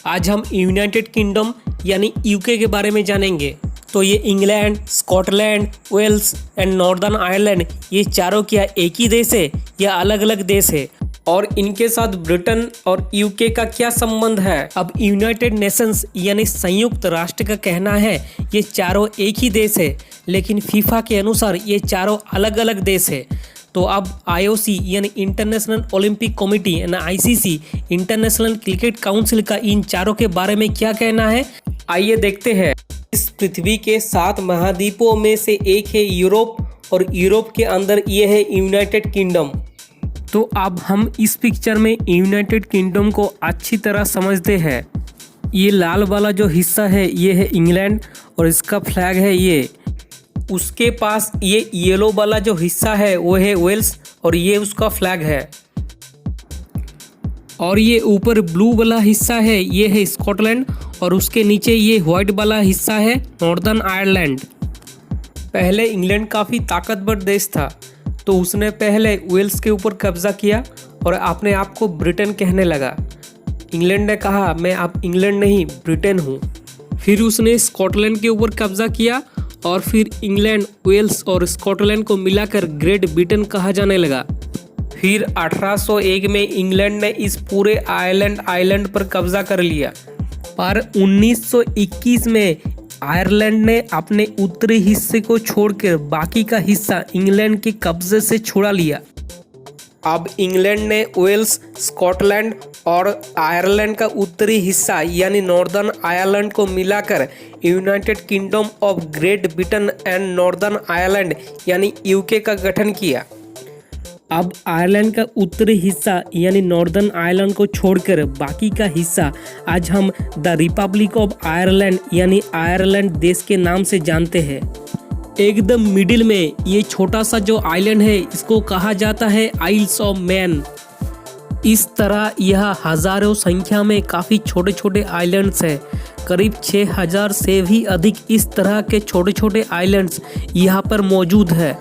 आज हम United kingdom यानी यूके के बारे में जानेंगे। तो ये England, Scotland, Wales and Northern Ireland ये चारों क्या एक ही देश है या अलग अलग देश है, और इनके साथ ब्रिटेन और यूके का क्या संबंध है। अब यूनाइटेड नेशंस यानी संयुक्त राष्ट्र का कहना है ये चारों एक ही देश है, लेकिन फीफा के अनुसार ये चारों अलग अलग देश है। तो अब आईओसी यानी इंटरनेशनल ओलंपिक कमेटी यानी आईसीसी, इंटरनेशनल क्रिकेट काउंसिल का इन चारों के बारे में क्या कहना है, आइए देखते हैं। इस पृथ्वी के 7 महाद्वीपों में से एक है यूरोप, और यूरोप के अंदर ये है यूनाइटेड किंगडम। तो अब हम इस पिक्चर में यूनाइटेड किंगडम को अच्छी तरह समझते हैं। ये लाल वाला जो हिस्सा है ये है इंग्लैंड और इसका फ्लैग है ये। उसके पास ये येलो वाला जो हिस्सा है वो है वेल्स और ये उसका फ्लैग है। और ये ऊपर ब्लू वाला हिस्सा है ये है स्कॉटलैंड, और उसके नीचे ये व्हाइट वाला हिस्सा है नॉर्दर्न आयरलैंड। पहले इंग्लैंड काफ़ी ताकतवर देश था, तो उसने पहले वेल्स के ऊपर कब्जा किया और अपने आप को ब्रिटेन कहने लगा। इंग्लैंड ने कहा मैं अब इंग्लैंड नहीं ब्रिटेन हूँ। फिर उसने स्कॉटलैंड के ऊपर कब्जा किया और फिर इंग्लैंड, वेल्स और स्कॉटलैंड को मिलाकर ग्रेट ब्रिटेन कहा जाने लगा। फिर 1801 में इंग्लैंड ने इस पूरे आयरलैंड पर कब्जा कर लिया, पर 1921 में आयरलैंड ने अपने उत्तरी हिस्से को छोड़कर बाकी का हिस्सा इंग्लैंड के कब्जे से छुड़ा लिया। अब इंग्लैंड ने वेल्स, स्कॉटलैंड और आयरलैंड का उत्तरी हिस्सा यानी नॉर्दर्न आयरलैंड को मिलाकर United kingdom of great Britain and Northern Ireland यानी यूके का गठन किया। अब आयरलैंड का उत्तरी हिस्सा यानी नॉर्दर्न आयरलैंड को छोड़कर बाकी का हिस्सा आज हम द रिपब्लिक ऑफ आयरलैंड यानी आयरलैंड देश के नाम से जानते हैं। एकदम मिडिल में ये छोटा सा जो आइलैंड है इसको कहा जाता है आइल्स ऑफ मैन। इस तरह यह हजारों संख्या में काफ़ी छोटे छोटे आइलैंड्स हैं। करीब 6000 से भी अधिक इस तरह के छोटे छोटे आइलैंड्स यहाँ पर मौजूद है।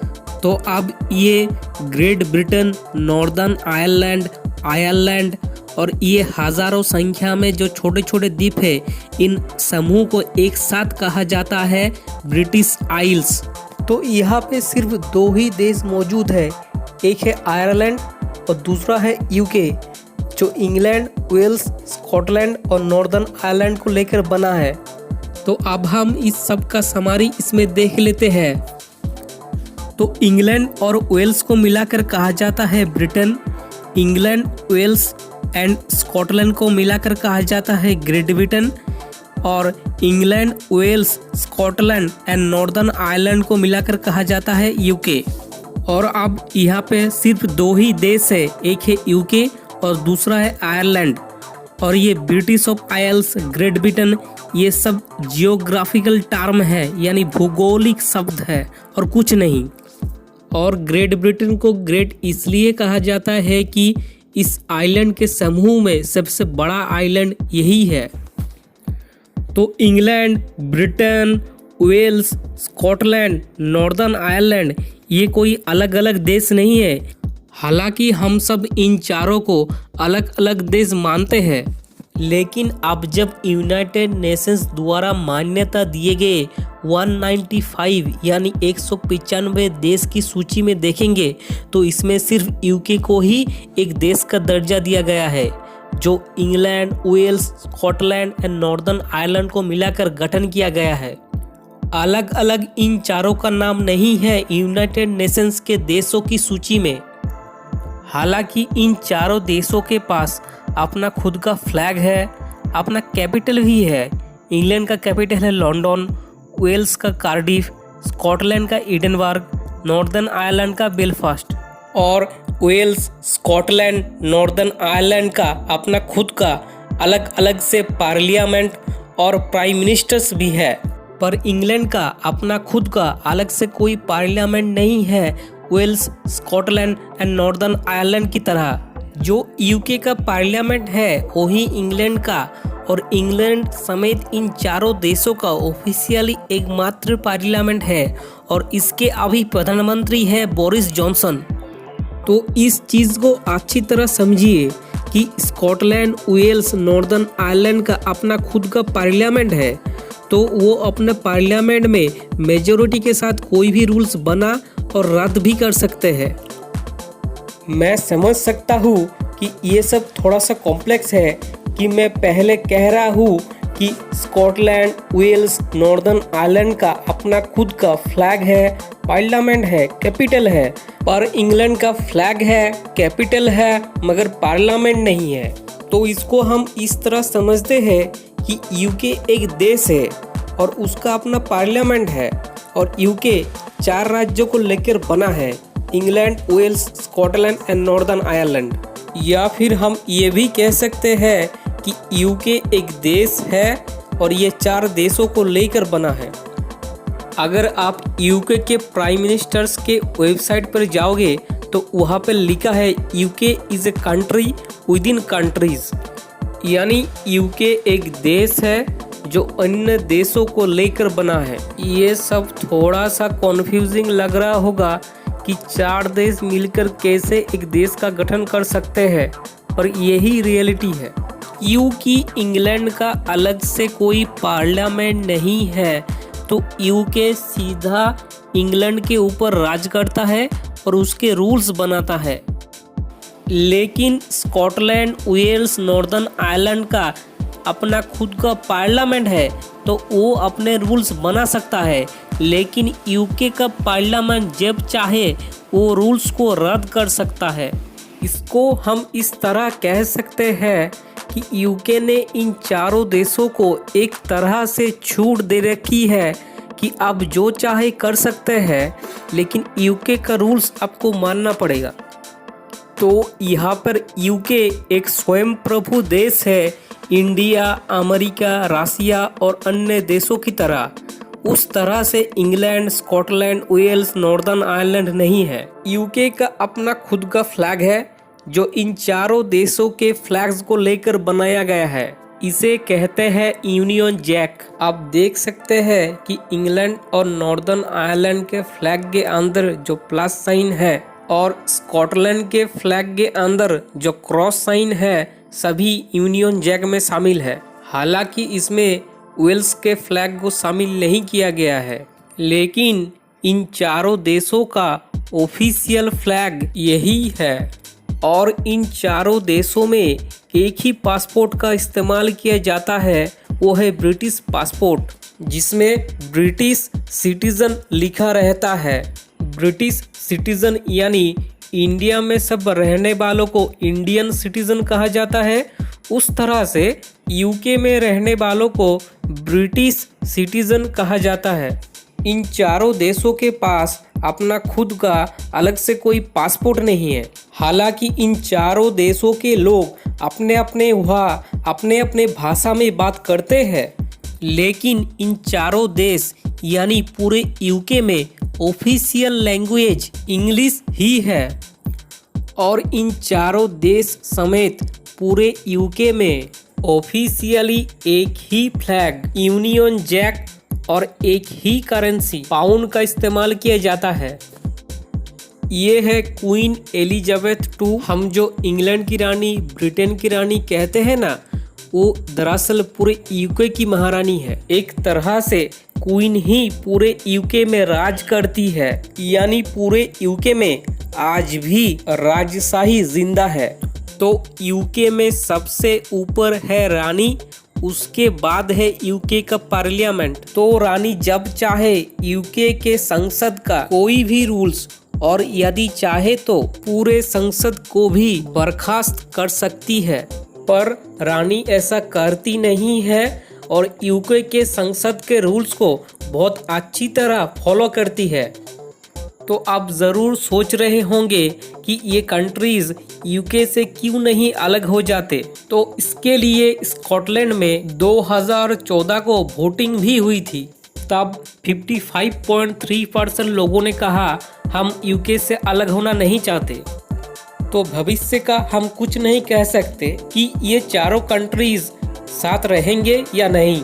तो अब ये ग्रेट ब्रिटेन, नॉर्दर्न आयरलैंड और ये हजारों संख्या में जो छोटे छोटे द्वीप है, इन समूह को एक साथ कहा जाता है ब्रिटिश आइल्स। तो यहाँ पे सिर्फ 2 ही देश मौजूद है, एक है आयरलैंड और दूसरा है यूके, जो इंग्लैंड, वेल्स, स्कॉटलैंड और नॉर्दर्न आयरलैंड को लेकर बना है। तो अब हम इस सब का समरी इसमें देख लेते हैं। तो इंग्लैंड और वेल्स को मिलाकर कहा जाता है Britain, England, Wales and Scotland को मिलाकर कहा जाता है ग्रेट ब्रिटेन, और England, Wales, Scotland and Northern Ireland को मिलाकर कहा जाता है यूके। और अब यहाँ पे सिर्फ 2 ही देश है, एक है यूके और दूसरा है आयरलैंड। और ये British of Isles, Great Britain, ये सब जियोग्राफिकल टर्म है यानी भौगोलिक शब्द है और कुछ नहीं। और ग्रेट ब्रिटेन को ग्रेट इसलिए कहा जाता है कि इस आइलैंड के समूह में सबसे बड़ा आइलैंड यही है। तो England, Britain, Wales, Scotland, Northern Ireland ये कोई अलग अलग देश नहीं है। हालांकि हम सब इन चारों को अलग अलग देश मानते हैं, लेकिन अब जब यूनाइटेड नेशंस द्वारा मान्यता दिए गए 195 यानी 195 देश की सूची में देखेंगे तो इसमें सिर्फ यूके को ही एक देश का दर्जा दिया गया है, जो England, Wales, Scotland and Northern Ireland को मिलाकर गठन किया गया है। अलग अलग इन चारों का नाम नहीं है यूनाइटेड नेशंस के देशों की सूची में। हालांकि इन चारों देशों के पास अपना खुद का फ्लैग है, अपना कैपिटल भी है। इंग्लैंड का कैपिटल है लंदन, वेल्स का कार्डिफ, स्कॉटलैंड का एडिनबर्ग, नॉर्दर्न आयरलैंड का बेलफास्ट। और वेल्स, स्कॉटलैंड, नॉर्दर्न आयरलैंड का अपना खुद का अलग अलग से पार्लियामेंट और प्राइम मिनिस्टर्स भी है, पर इंग्लैंड का अपना खुद का अलग से कोई पार्लियामेंट नहीं है Wales, Scotland and Northern Ireland की तरह। जो यूके का पार्लियामेंट है वही इंग्लैंड का, और इंग्लैंड समेत इन चारों देशों का ऑफिशियली एकमात्र पार्लियामेंट है, और इसके अभी प्रधानमंत्री है बोरिस जॉनसन। तो इस चीज़ को अच्छी तरह समझिए कि स्कॉटलैंड, वेल्स, नॉर्दर्न आयरलैंड का अपना खुद का पार्लियामेंट है, तो वो अपने पार्लियामेंट में मेजॉरिटी के साथ कोई भी रूल्स बना और रद्द भी कर सकते हैं। मैं समझ सकता हूँ कि ये सब थोड़ा सा कॉम्प्लेक्स है कि मैं पहले कह रहा हूँ कि स्कॉटलैंड, वेल्स, नॉर्दर्न आयरलैंड का अपना खुद का फ्लैग है, पार्लियामेंट है, कैपिटल है, पर इंग्लैंड का फ्लैग है, कैपिटल है, मगर पार्लियामेंट नहीं है। तो इसको हम इस तरह समझते हैं कि यूके एक देश है और उसका अपना पार्लियामेंट है और यूके 4 राज्यों को लेकर बना है, England, Wales, Scotland and Northern Ireland. या फिर हम ये भी कह सकते हैं कि यूके एक देश है और ये 4 देशों को लेकर बना है। अगर आप यूके के प्राइम मिनिस्टर्स के वेबसाइट पर जाओगे तो वहाँ पर लिखा है UK is a country with in countries, यानी यूके एक देश है जो अन्य देशों को लेकर बना है। ये सब थोड़ा सा कॉन्फ्यूजिंग लग रहा होगा कि 4 देश मिलकर कैसे एक देश का गठन कर सकते हैं, पर यही रियलिटी है। यूके इंग्लैंड का अलग से कोई पार्लियामेंट नहीं है, तो यूके सीधा इंग्लैंड के ऊपर राज करता है और उसके रूल्स बनाता है। लेकिन स्कॉटलैंड, वेल्स, नॉर्दर्न आयरलैंड का अपना खुद का पार्लियामेंट है, तो वो अपने रूल्स बना सकता है, लेकिन यूके का पार्लियामेंट जब चाहे वो रूल्स को रद्द कर सकता है। इसको हम इस तरह कह सकते हैं कि यूके ने इन 4 देशों को एक तरह से छूट दे रखी है कि आप जो चाहे कर सकते हैं, लेकिन यूके का रूल्स आपको मानना पड़ेगा। तो यहाँ पर यूके एक स्वयं प्रभु देश है, इंडिया, अमेरिका, रसिया और अन्य देशों की तरह। उस तरह से England, Scotland, Wales, Northern Ireland नहीं है। यूके का अपना खुद का फ्लैग है जो इन 4 देशों के फ्लैग्स को लेकर बनाया गया है। इसे कहते हैं यूनियन जैक। आप देख सकते हैं कि इंग्लैंड और नॉर्दर्न आयरलैंड के फ्लैग के अंदर जो प्लस साइन है और स्कॉटलैंड के फ्लैग के अंदर जो क्रॉस साइन है, सभी यूनियन जैक में शामिल है। हालांकि इसमें वेल्स के फ्लैग को शामिल नहीं किया गया है, लेकिन इन 4 देशों का ऑफिशियल फ्लैग यही है। और इन 4 देशों में एक ही पासपोर्ट का इस्तेमाल किया जाता है, वो है ब्रिटिश पासपोर्ट, जिसमें ब्रिटिश सिटीजन लिखा रहता है। ब्रिटिश सिटीजन यानी इंडिया में सब रहने वालों को इंडियन सिटीजन कहा जाता है, उस तरह से यूके में रहने वालों को ब्रिटिश सिटीजन कहा जाता है। इन 4 देशों के पास अपना खुद का अलग से कोई पासपोर्ट नहीं है। हालांकि इन 4 देशों के लोग अपने अपने भाषा में बात करते हैं, लेकिन इन 4 देश यानी पूरे यूके में ऑफिशियल लैंग्वेज इंग्लिश ही है। और इन 4 देश समेत पूरे यूके में ऑफिशियली एक ही फ्लैग, यूनियन जैक और एक ही करेंसी पाउंड का इस्तेमाल किया जाता है। ये है क्वीन एलिजाबेथ II। हम जो इंग्लैंड की रानी, ब्रिटेन की रानी कहते हैं ना, वो दरअसल पूरे यूके की महारानी है। एक तरह से क्वीन ही पूरे यूके में राज करती है, यानी पूरे यूके में आज भी राजशाही जिंदा है। तो यूके में सबसे ऊपर है रानी, उसके बाद है यूके का पार्लियामेंट। तो रानी जब चाहे यूके के संसद का कोई भी रूल्स और यदि चाहे तो पूरे संसद को भी बर्खास्त कर सकती है, पर रानी ऐसा करती नहीं है और यूके के संसद के रूल्स को बहुत अच्छी तरह फॉलो करती है। तो आप ज़रूर सोच रहे होंगे कि ये कंट्रीज़ यूके से क्यों नहीं अलग हो जाते। तो इसके लिए स्कॉटलैंड में 2014 को वोटिंग भी हुई थी। तब 55.3% लोगों ने कहा हम यूके से अलग होना नहीं चाहते। तो भविष्य का हम कुछ नहीं कह सकते कि ये 4 कंट्रीज़ साथ रहेंगे या नहीं।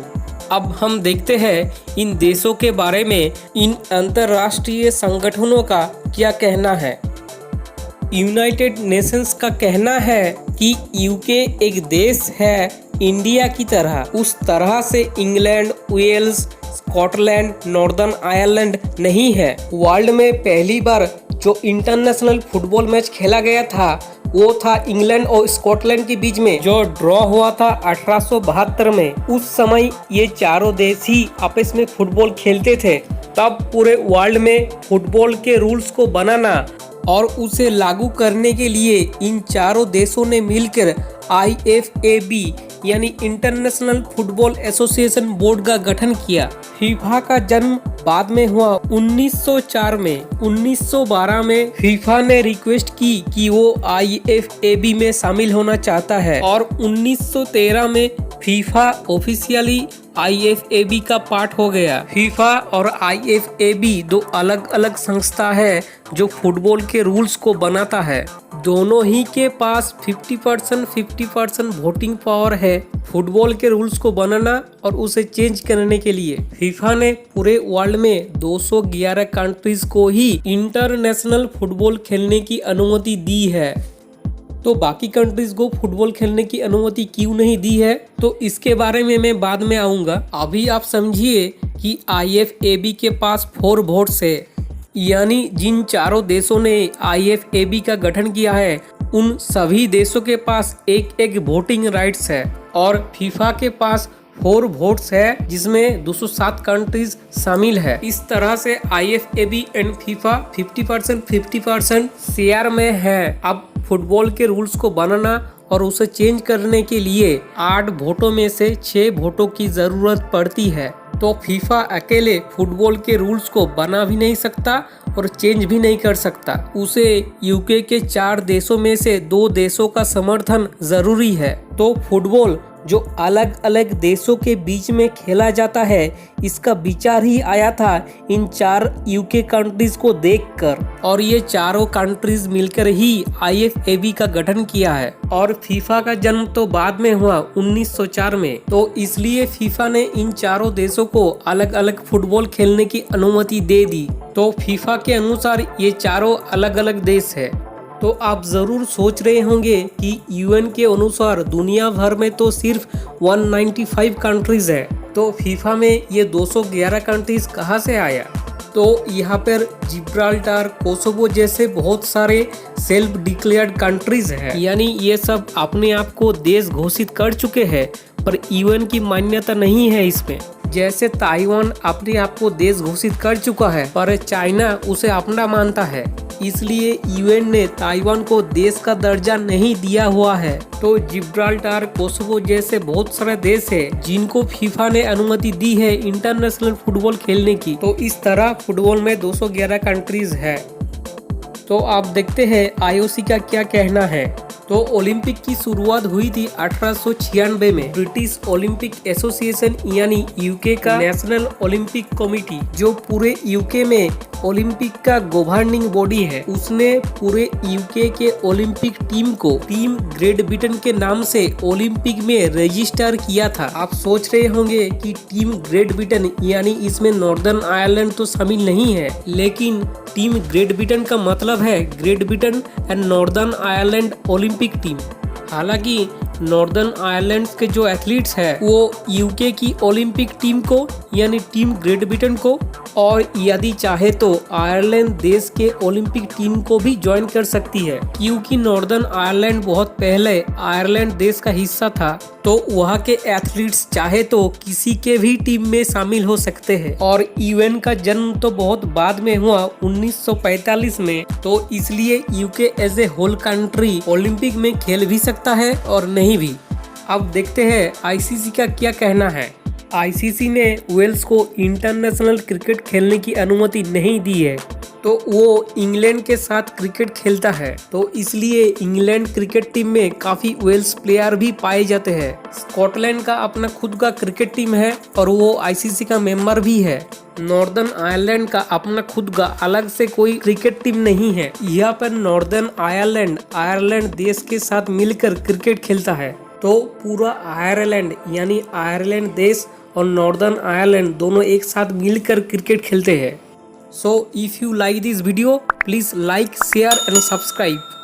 अब हम देखते हैं इन देशों के बारे में इन अंतर्राष्ट्रीय संगठनों का क्या कहना है। यूनाइटेड नेशंस का कहना है कि यूके एक देश है इंडिया की तरह, उस तरह से England, Wales, Scotland, Northern Ireland नहीं है। वर्ल्ड में पहली बार जो इंटरनेशनल फुटबॉल मैच खेला गया था वो था इंग्लैंड और स्कॉटलैंड के बीच में, जो ड्रॉ हुआ था 1872 में। उस समय ये चारों देश ही आपस में फुटबॉल खेलते थे। तब पूरे वर्ल्ड में फुटबॉल के रूल्स को बनाना और उसे लागू करने के लिए इन चारों देशों ने मिलकर IFAB यानी इंटरनेशनल फुटबॉल एसोसिएशन बोर्ड का गठन किया। फीफा का जन्म बाद में हुआ 1904 में। 1912 में फीफा ने रिक्वेस्ट की कि वो IFAB में शामिल होना चाहता है और 1913 में फीफा ऑफिशियली IFAB का पार्ट हो गया। फीफा और IFAB दो अलग अलग संस्था है जो फुटबॉल के रूल्स को बनाता है। दोनों ही के पास 50% वोटिंग पावर है फुटबॉल के रूल्स को बनाना और उसे चेंज करने के लिए। फीफा ने पूरे वर्ल्ड में 211 कंट्रीज को ही इंटरनेशनल फुटबॉल खेलने की अनुमति दी है। तो बाकी कंट्रीज को फुटबॉल खेलने की अनुमति क्यों नहीं दी है, तो इसके बारे में मैं बाद में आऊंगा। अभी आप समझिए कि IFAB के पास 4 वोट्स है, यानी जिन चारों देशों ने IFAB का गठन किया है उन सभी देशों के पास एक वोटिंग राइट्स है। और फीफा के पास 4 वोट्स है जिसमें 207 कंट्रीज शामिल है। इस तरह से IFAB एंड फीफा 50% शेयर में है। अब फुटबॉल के रूल्स को बनाना और उसे चेंज करने के लिए 8 वोटों में से 6 वोटों की जरूरत पड़ती है। तो फीफा अकेले फुटबॉल के रूल्स को बना भी नहीं सकता और चेंज भी नहीं कर सकता। उसे यूके के 4 देशों में से 2 देशों का समर्थन जरूरी है। तो फुटबॉल जो अलग अलग देशों के बीच में खेला जाता है, इसका विचार ही आया था इन 4 यूके कंट्रीज को देखकर, और ये चारों कंट्रीज मिलकर ही IFAB का गठन किया है। और फीफा का जन्म तो बाद में हुआ 1904 में, तो इसलिए फीफा ने इन चारों देशों को अलग अलग फुटबॉल खेलने की अनुमति दे दी। तो फीफा के अनुसार ये चारों अलग अलग देश है। तो आप जरूर सोच रहे होंगे कि UN के अनुसार दुनिया भर में तो सिर्फ 195 कंट्रीज है, तो फीफा में ये 211 कंट्रीज कहाँ से आया। तो यहाँ पर जिब्राल्टर, कोसोवो जैसे बहुत सारे सेल्फ डिक्लेयर्ड कंट्रीज हैं, यानी ये सब अपने आप को देश घोषित कर चुके हैं, पर UN की मान्यता नहीं है इसमें। जैसे ताइवान अपने आप को देश घोषित कर चुका है, पर चाइना उसे अपना मानता है, इसलिए UN ने ताइवान को देश का दर्जा नहीं दिया हुआ है। तो जिब्राल्टर, कोसोवो जैसे बहुत सारे देश हैं जिनको फीफा ने अनुमति दी है इंटरनेशनल फुटबॉल खेलने की। तो इस तरह फुटबॉल में 211 कंट्रीज है। तो आप देखते हैं IOC का क्या कहना है। तो ओलंपिक की शुरुआत हुई थी 1896 में। ब्रिटिश ओलंपिक एसोसिएशन यानी यूके का नेशनल ओलंपिक कमेटी, जो पूरे यूके में ओलंपिक का गवर्निंग बॉडी है, उसने पूरे यूके के ओलंपिक टीम को टीम ग्रेट ब्रिटेन के नाम से ओलंपिक में रजिस्टर किया था। आप सोच रहे होंगे कि टीम ग्रेट ब्रिटेन यानी इसमें नॉर्दर्न आयरलैंड तो शामिल नहीं है, लेकिन टीम ग्रेट ब्रिटेन का मतलब है Great Britain and Northern Ireland Olympic team. हालांकि नॉर्दर्न आयरलैंड के जो एथलीट्स हैं वो यूके की ओलंपिक टीम को यानी टीम ग्रेट ब्रिटेन को, और यदि चाहे तो आयरलैंड देश के ओलंपिक टीम को भी ज्वाइन कर सकती है, क्योंकि नॉर्दर्न आयरलैंड बहुत पहले आयरलैंड देश का हिस्सा था। तो वहाँ के एथलीट्स चाहे तो किसी के भी टीम में शामिल हो सकते हैं। और UN का जन्म तो बहुत बाद में हुआ 1945 में, तो इसलिए UK as a whole country Olympic में खेल भी सकता है और नहीं भी। अब देखते हैं ICC का क्या कहना है। ICC ने वेल्स को इंटरनेशनल क्रिकेट खेलने की अनुमति नहीं दी है, तो वो इंग्लैंड के साथ क्रिकेट खेलता है, तो इसलिए इंग्लैंड क्रिकेट टीम में काफी वेल्स प्लेयर भी पाए जाते हैं। स्कॉटलैंड का अपना खुद का क्रिकेट टीम है और वो ICC का मेंबर भी है। नॉर्दर्न आयरलैंड का अपना खुद का अलग से कोई क्रिकेट टीम नहीं है। यहाँ पर नॉर्दर्न आयरलैंड देश के साथ मिलकर क्रिकेट खेलता है। तो पूरा आयरलैंड यानी आयरलैंड देश और नॉर्दर्न आयरलैंड दोनों एक साथ मिलकर क्रिकेट खेलते हैं। So if you like this video, please like, share and subscribe.